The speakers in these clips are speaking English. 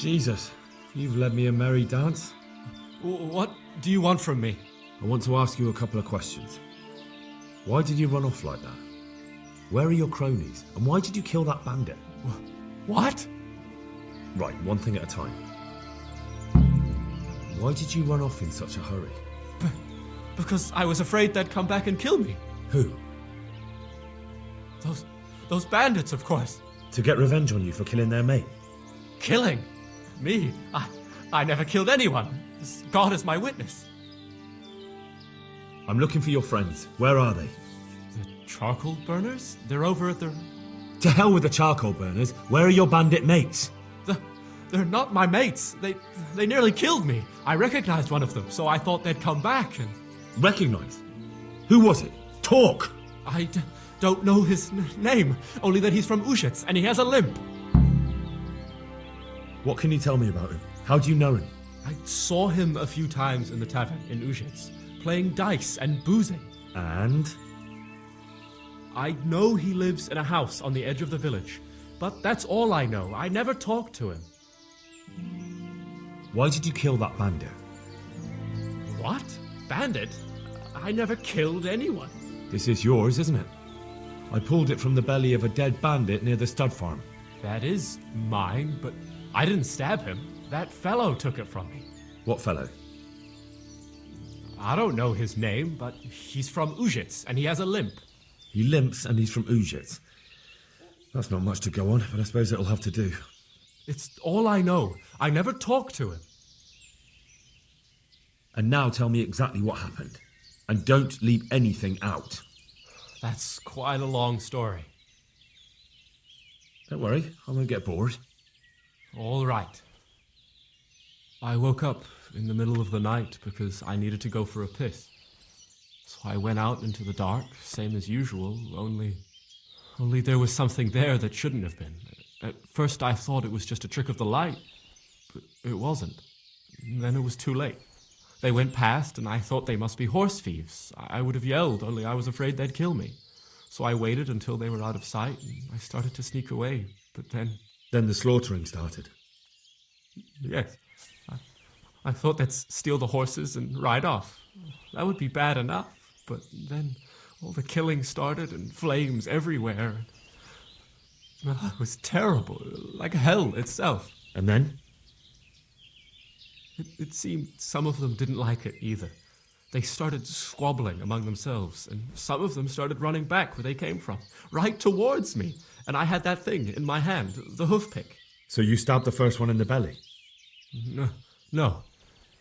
Jesus, you've led me a merry dance. What do you want from me? I want to ask you a couple of questions. Why did you run off like that? Where are your cronies? And why did you kill that bandit? What? Right, one thing at a time. Why did you run off in such a hurry? Because I was afraid they'd come back and kill me. Who? Those bandits, of course. To get revenge on you for killing their mate? Killing? Me? I never killed anyone. God is my witness. I'm looking for your friends. Where are they? The charcoal burners? They're over at the... To hell with the charcoal burners. Where are your bandit mates? They're not my mates. They nearly killed me. I recognized one of them, so I thought they'd come back and... Recognize? Who was it? Talk! I don't know his name, only that he's from Ushitz and he has a limp. What can you tell me about him? How do you know him? I saw him a few times in the tavern in Ushitz, playing dice and boozing. And? I know he lives in a house on the edge of the village, but that's all I know. I never talked to him. Why did you kill that bandit? What? Bandit? I never killed anyone. This is yours, isn't it? I pulled it from the belly of a dead bandit near the stud farm. That is mine, but I didn't stab him. That fellow took it from me. What fellow? I don't know his name, but he's from Ushitz and he has a limp. He limps and he's from Ushitz. That's not much to go on, but I suppose it'll have to do. It's all I know. I never talked to him. And now tell me exactly what happened. And don't leave anything out. That's quite a long story. Don't worry, I won't get bored. All right. I woke up in the middle of the night because I needed to go for a piss. So I went out into the dark, same as usual, only there was something there that shouldn't have been. At first I thought it was just a trick of the light, but it wasn't. Then it was too late. They went past and I thought they must be horse thieves. I would have yelled, only I was afraid they'd kill me. So I waited until they were out of sight and I started to sneak away, but then... Then the slaughtering started. Yes. I thought they'd steal the horses and ride off. That would be bad enough, but then all the killing started and flames everywhere. It was terrible, like hell itself. And then? It seemed some of them didn't like it either. They started squabbling among themselves, and some of them started running back where they came from, right towards me. And I had that thing in my hand, the hoof pick. So you stabbed the first one in the belly? No.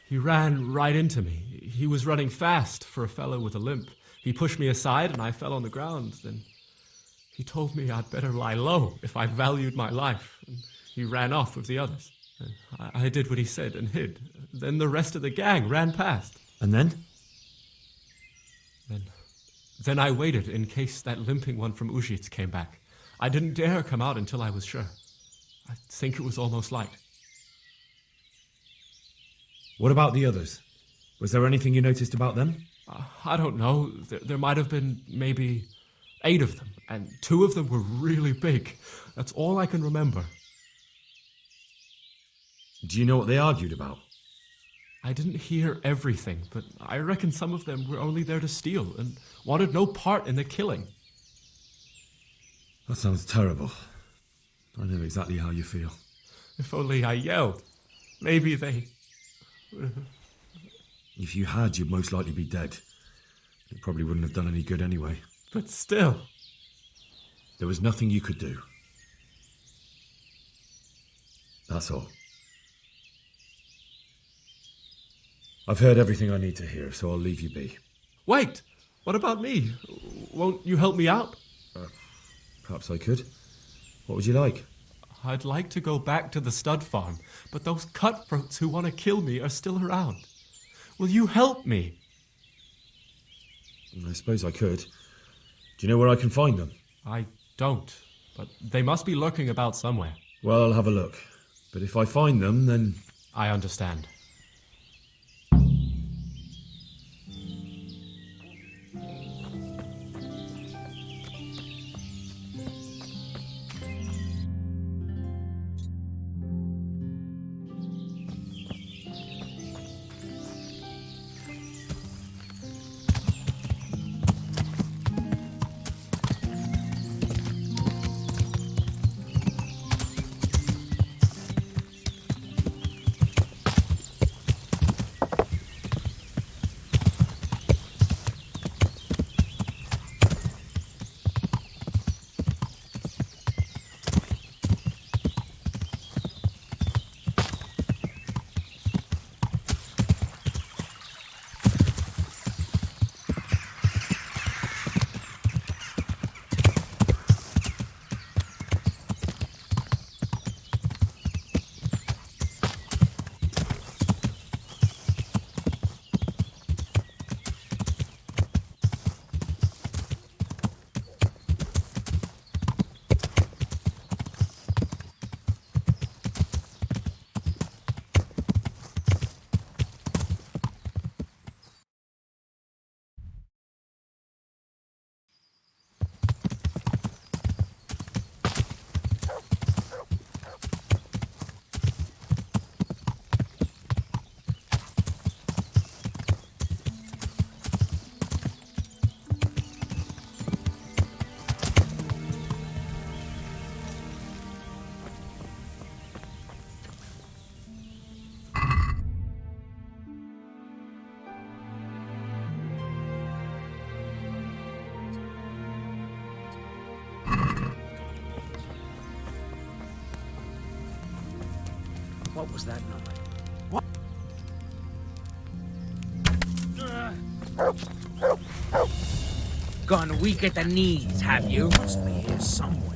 He ran right into me. He was running fast for a fellow with a limp. He pushed me aside and I fell on the ground. Then he told me I'd better lie low if I valued my life. And he ran off with the others. I did what he said and hid. Then the rest of the gang ran past. And then? Then I waited in case that limping one from Ushitz came back. I didn't dare come out until I was sure. I think it was almost light. What about the others? Was there anything you noticed about them? I don't know. There might have been maybe 8 of them, and 2 of them were really big. That's all I can remember. Do you know what they argued about? I didn't hear everything, but I reckon some of them were only there to steal and wanted no part in the killing. That sounds terrible. I know exactly how you feel. If only I yelled. Maybe they... If you had, you'd most likely be dead. It probably wouldn't have done any good anyway. But still... There was nothing you could do. That's all. I've heard everything I need to hear, so I'll leave you be. Wait! What about me? Won't you help me out? Perhaps I could. What would you like? I'd like to go back to the stud farm, but those cutthroats who want to kill me are still around. Will you help me? I suppose I could. Do you know where I can find them? I don't, but they must be lurking about somewhere. Well, I'll have a look. But if I find them, then... I understand. What was that noise? Gone weak at the knees, have you? Must be here somewhere.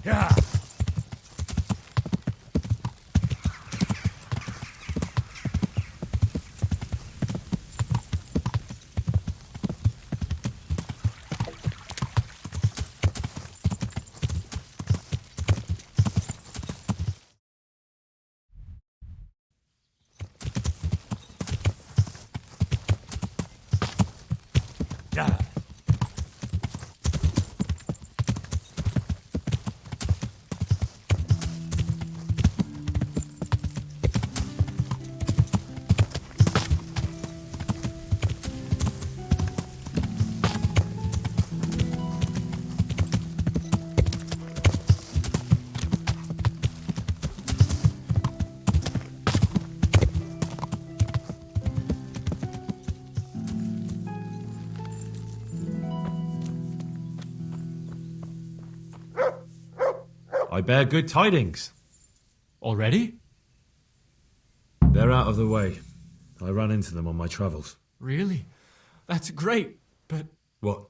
Yeah. Yeah. I bear good tidings. Already? They're out of the way. I ran into them on my travels. Really? That's great, but What?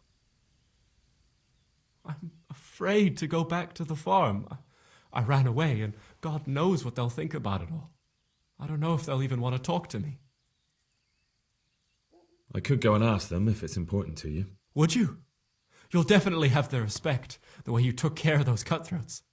I'm afraid to go back to the farm. I ran away, and God knows what they'll think about it all. I don't know if they'll even want to talk to me. I could go and ask them if it's important to you. Would you? You'll definitely have their respect, the way you took care of those cutthroats.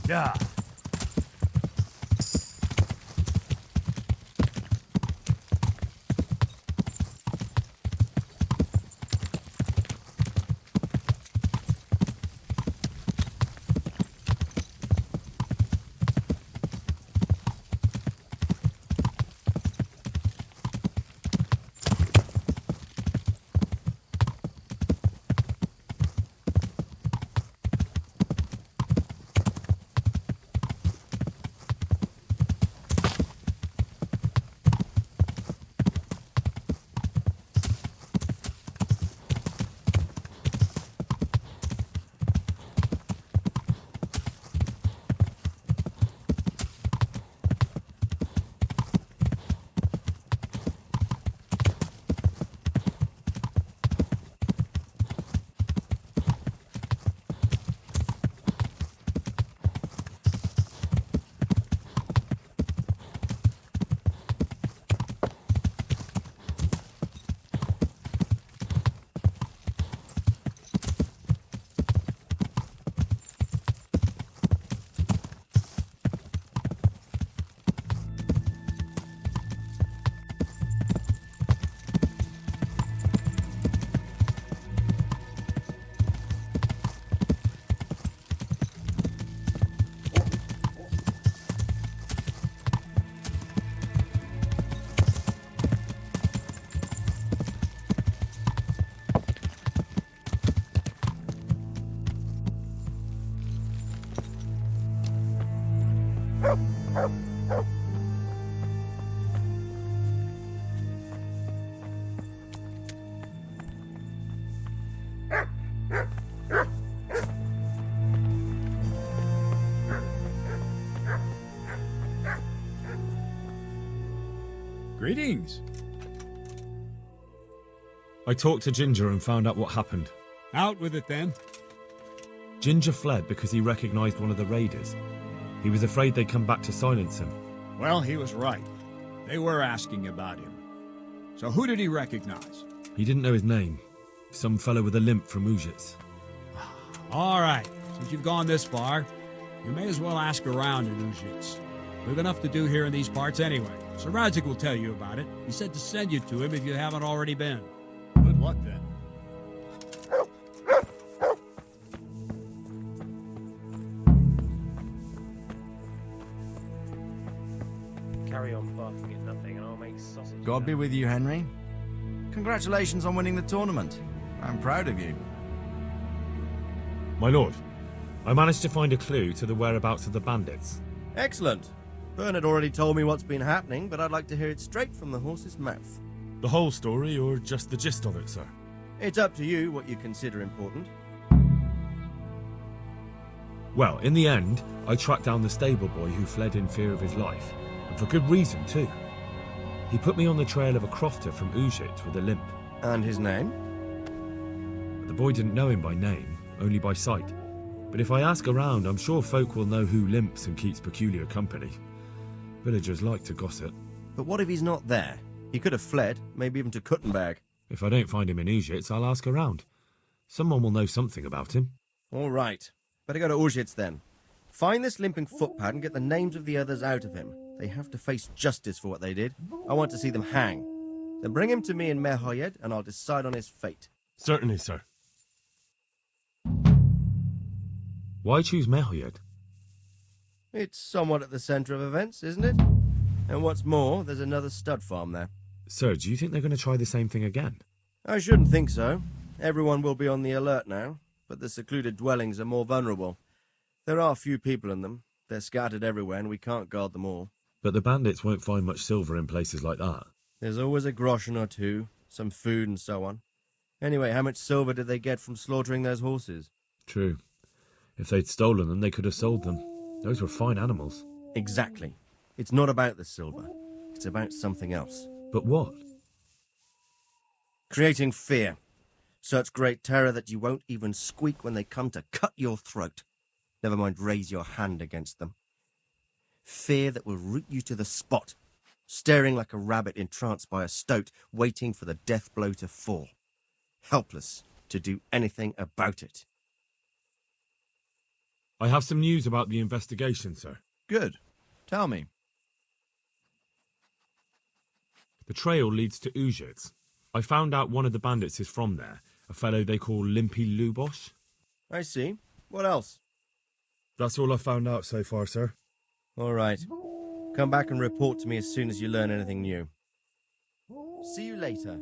Yeah. Greetings. I talked to Ginger and found out what happened. Out with it then. Ginger fled because he recognized one of the raiders. He was afraid they'd come back to silence him. Well, he was right. They were asking about him. So who did he recognize? He didn't know his name. Some fellow with a limp from Ujits. All right. Since you've gone this far, you may as well ask around in Ujits. We've enough to do here in these parts anyway. So Radzik will tell you about it. He said to send you to him if you haven't already been. Good luck then. Carry on barking at nothing and I'll make sausage. God be with you, Henry. Congratulations on winning the tournament. I'm proud of you. My lord, I managed to find a clue to the whereabouts of the bandits. Excellent. Bernard already told me what's been happening, but I'd like to hear it straight from the horse's mouth. The whole story or just the gist of it, sir? It's up to you what you consider important. Well, in the end, I tracked down the stable boy who fled in fear of his life, and for good reason too. He put me on the trail of a crofter from Ujit with a limp. And his name? The boy didn't know him by name, only by sight. But if I ask around, I'm sure folk will know who limps and keeps peculiar company. Villagers like to gossip. But what if he's not there? He could have fled, maybe even to Kuttenberg. If I don't find him in Ujits, I'll ask around. Someone will know something about him. All right. Better go to Ujits then. Find this limping footpad and get the names of the others out of him. They have to face justice for what they did. I want to see them hang. Then bring him to me in Merhoyed and I'll decide on his fate. Certainly, sir. Why choose Merhoyed? It's somewhat at the centre of events, isn't it? And what's more, there's another stud farm there. Sir, do you think they're going to try the same thing again? I shouldn't think so. Everyone will be on the alert now, but the secluded dwellings are more vulnerable. There are few people in them. They're scattered everywhere and we can't guard them all. But the bandits won't find much silver in places like that. There's always a groschen or two, some food and so on. Anyway, how much silver did they get from slaughtering those horses? True. If they'd stolen them, they could have sold them. Those were fine animals. Exactly. It's not about the silver. It's about something else. But what? Creating fear. Such great terror that you won't even squeak when they come to cut your throat. Never mind raise your hand against them. Fear that will root you to the spot, staring like a rabbit entranced by a stoat, waiting for the death blow to fall. Helpless to do anything about it. I have some news about the investigation, sir. Good. Tell me. The trail leads to Ujits. I found out one of the bandits is from there, a fellow they call Limpy Lubosh. I see. What else? That's all I found out so far, sir. All right. Come back and report to me as soon as you learn anything new. See you later.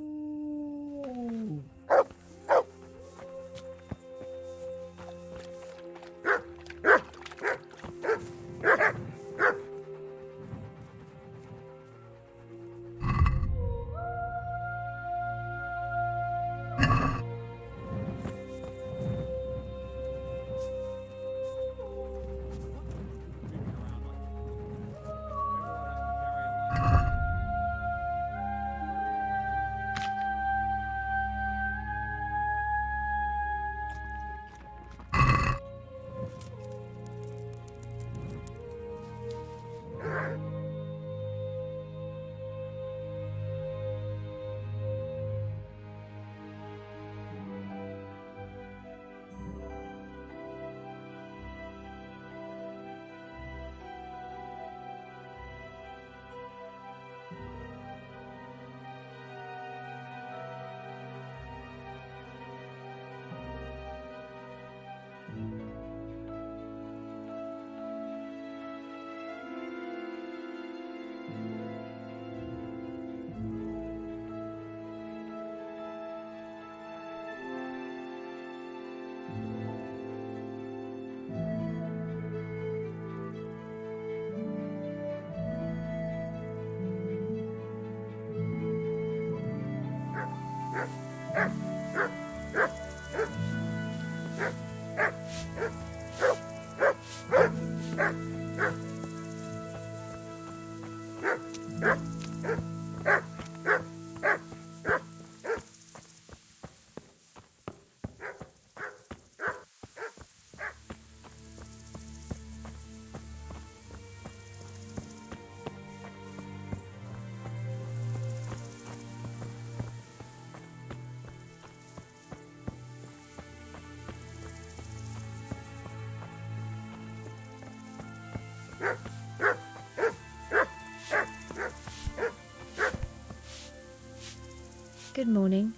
Good morning.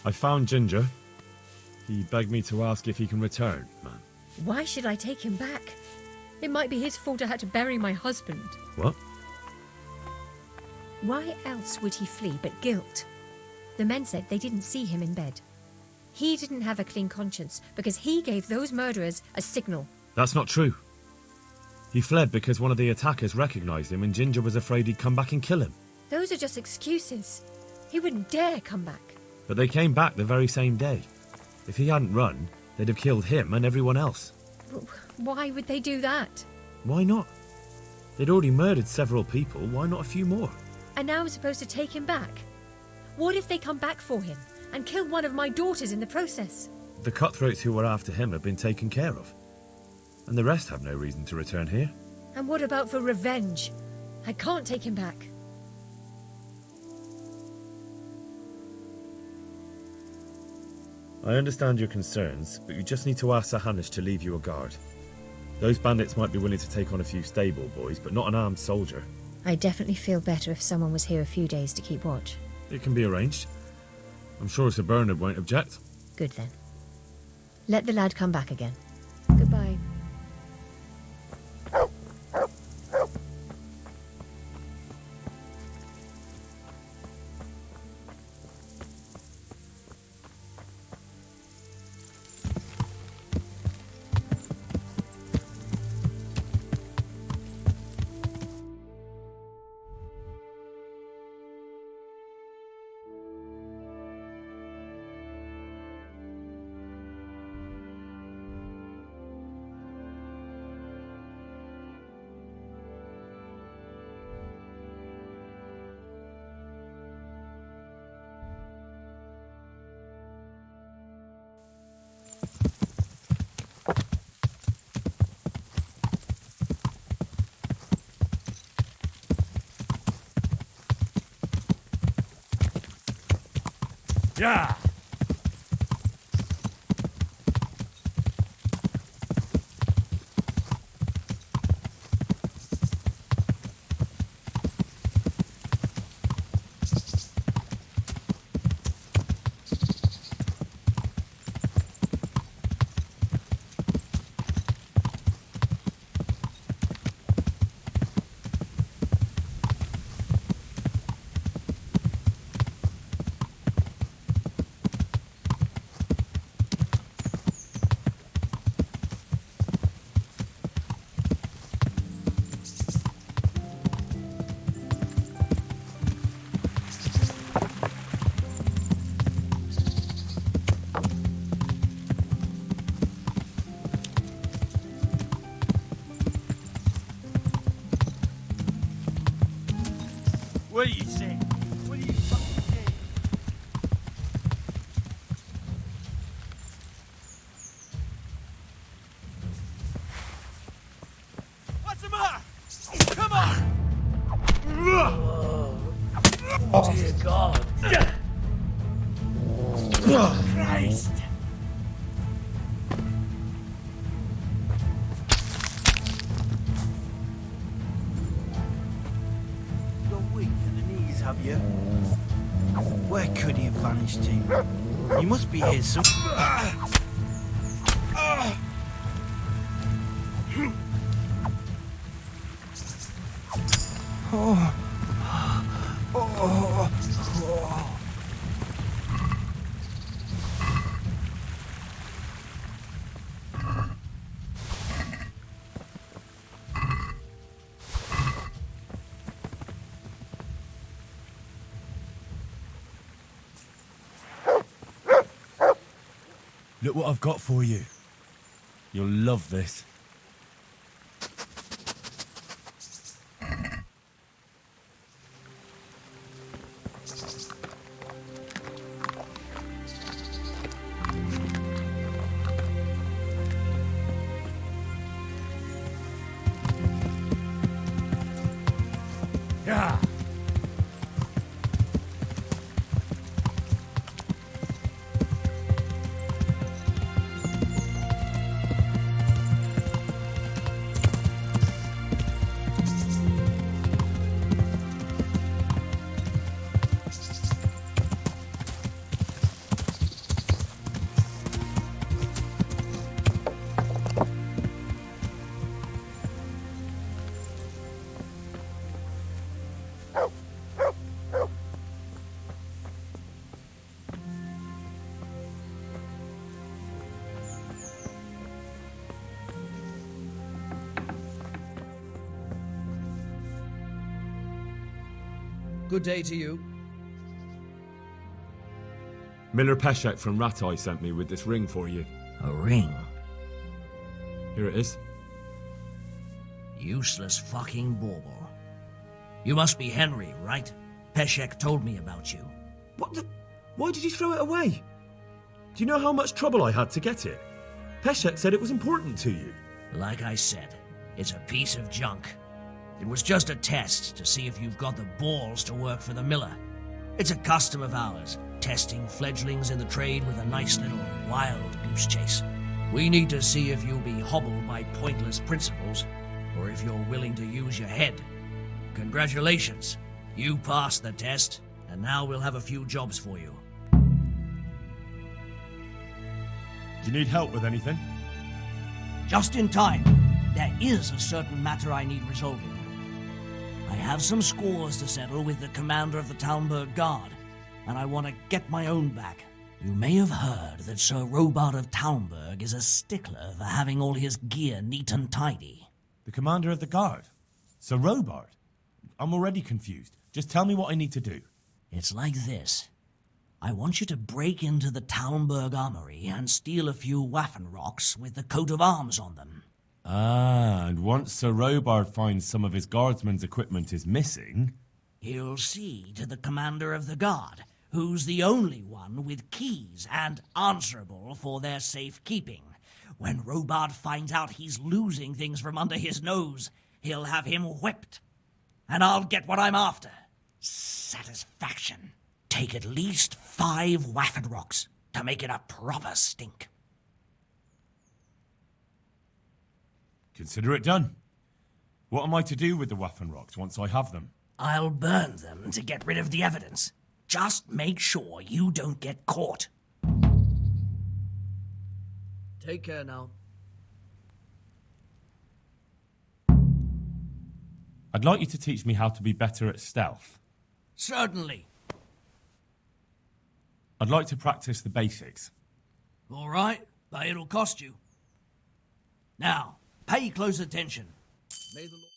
I found Ginger. He begged me to ask if he can return, man. Why should I take him back? It might be his fault I had to bury my husband. What? Why else would he flee but guilt? The men said they didn't see him in bed. He didn't have a clean conscience because he gave those murderers a signal. That's not true. He fled because one of the attackers recognized him and Ginger was afraid he'd come back and kill him. Those are just excuses. He wouldn't dare come back. But they came back the very same day. If he hadn't run, they'd have killed him and everyone else. Why would they do that? Why not? They'd already murdered several people, why not a few more? And now I'm supposed to take him back? What if they come back for him and kill one of my daughters in the process? The cutthroats who were after him have been taken care of. And the rest have no reason to return here. And what about for revenge? I can't take him back. I understand your concerns, but you just need to ask Sir Hanish to leave you a guard. Those bandits might be willing to take on a few stable boys, but not an armed soldier. I'd definitely feel better if someone was here a few days to keep watch. It can be arranged. I'm sure Sir Bernard won't object. Good then. Let the lad come back again. Goodbye. Yeah! What do you say? What do you fucking say? What's the matter? Come on! Dear God. Christ! You're weak at the knees, have you? Where could he have vanished to? He must be here some. Look what I've got for you. You'll love this. Yeah! Good day to you. Miller Peshek from Ratai sent me with this ring for you. A ring? Here it is. Useless fucking bauble. You must be Henry, right? Peshek told me about you. What the... Why did you throw it away? Do you know how much trouble I had to get it? Peshek said it was important to you. Like I said, it's a piece of junk. It was just a test to see if you've got the balls to work for the miller. It's a custom of ours, testing fledglings in the trade with a nice little wild goose chase. We need to see if you'll be hobbled by pointless principles, or if you're willing to use your head. Congratulations. You passed the test, and now we'll have a few jobs for you. Do you need help with anything? Just in time. There is a certain matter I need resolving. I have some scores to settle with the commander of the Talmberg Guard, and I want to get my own back. You may have heard that Sir Robard of Talmberg is a stickler for having all his gear neat and tidy. The commander of the guard? Sir Robard? I'm already confused. Just tell me what I need to do. It's like this. I want you to break into the Talmberg armory and steal a few Waffenrocks with the coat of arms on them. Ah, and once Sir Robard finds some of his guardsmen's equipment is missing... He'll see to the commander of the guard, who's the only one with keys and answerable for their safekeeping. When Robard finds out he's losing things from under his nose, he'll have him whipped. And I'll get what I'm after. Satisfaction. Take at least 5 Waffenrocks to make it a proper stink. Consider it done. What am I to do with the Waffenrocks once I have them? I'll burn them to get rid of the evidence. Just make sure you don't get caught. Take care now. I'd like you to teach me how to be better at stealth. Certainly. I'd like to practice the basics. All right, but it'll cost you. Now, pay close attention. May the Lord...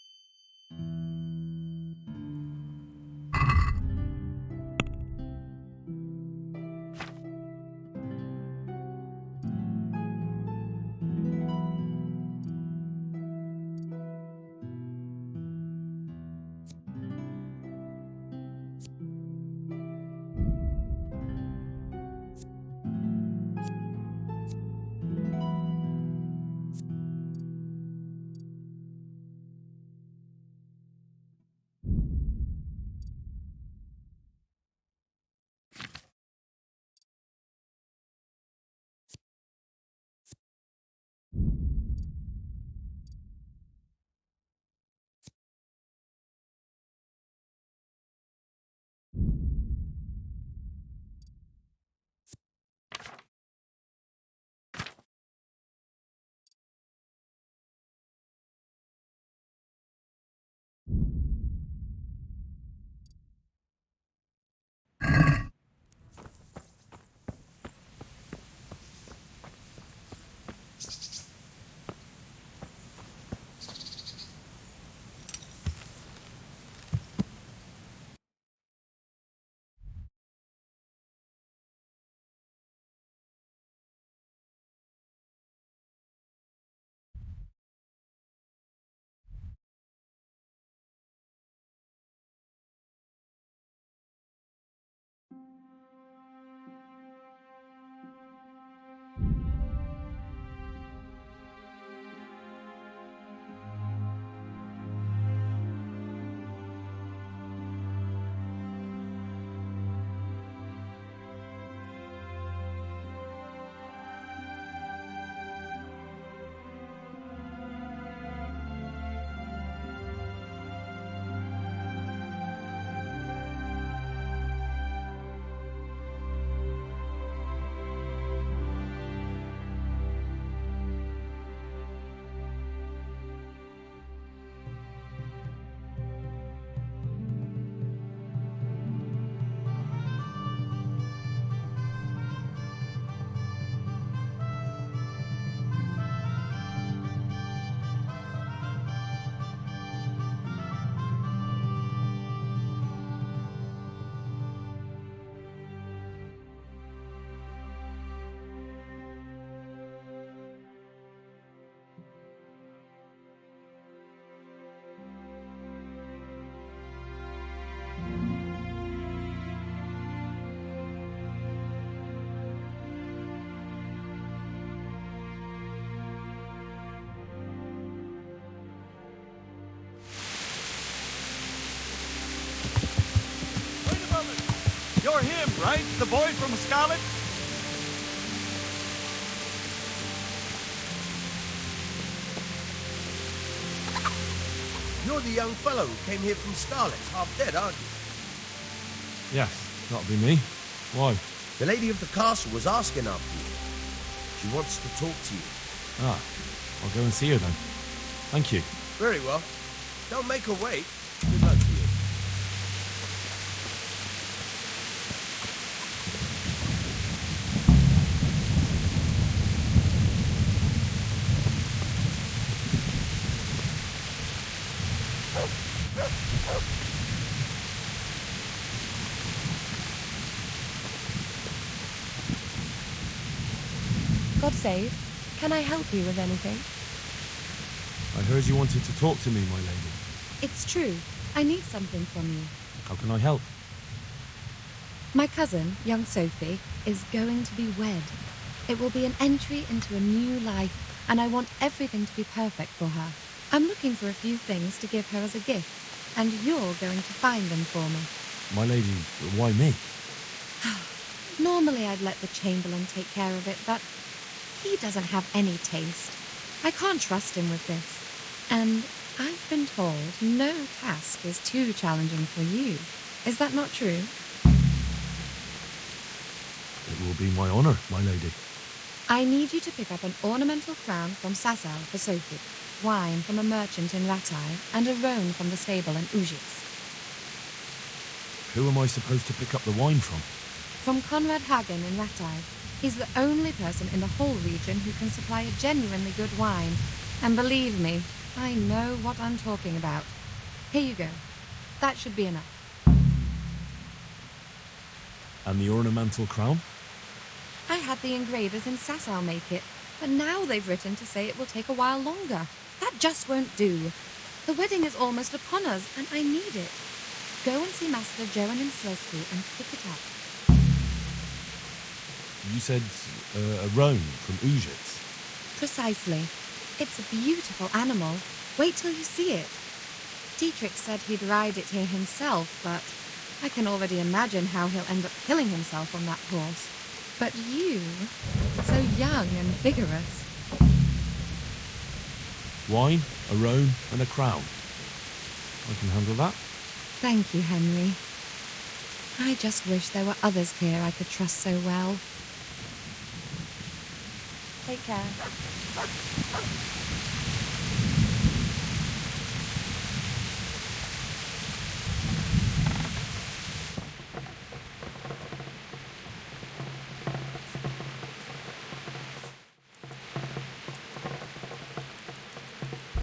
You're him, right? The boy from Scarlet? You're the young fellow who came here from Scarlet, half dead, aren't you? Yes, that'll be me. Why? The lady of the castle was asking after you. She wants to talk to you. Ah, I'll go and see her then. Thank you. Very well. Don't make her wait. Good luck to you. God save. Can I help you with anything? I heard you wanted to talk to me, my lady. It's true. I need something from you. How can I help? My cousin, young Sophie, is going to be wed. It will be an entry into a new life, and I want everything to be perfect for her. I'm looking for a few things to give her as a gift, and you're going to find them for me. My lady, why me? Normally I'd let the Chamberlain take care of it, but he doesn't have any taste. I can't trust him with this. And I've been told no task is too challenging for you. Is that not true? It will be my honour, my lady. I need you to pick up an ornamental crown from Sasau for Sophie, wine from a merchant in Ratai, and a roan from the stable in Ujits. Who am I supposed to pick up the wine from? From Conrad Hagen in Ratai. He's the only person in the whole region who can supply a genuinely good wine. And believe me, I know what I'm talking about. Here you go. That should be enough. And the ornamental crown? I had the engravers in Sasau make it, but now they've written to say it will take a while longer. That just won't do. The wedding is almost upon us, and I need it. Go and see Master Johan in Slesky and pick it up. You said a roan from Ujits. Precisely. It's a beautiful animal. Wait till you see it. Dietrich said he'd ride it here himself, but I can already imagine how he'll end up killing himself on that horse. But you, so young and vigorous. Wine, a roan, and a crown. I can handle that. Thank you, Henry. I just wish there were others here I could trust so well. Take care.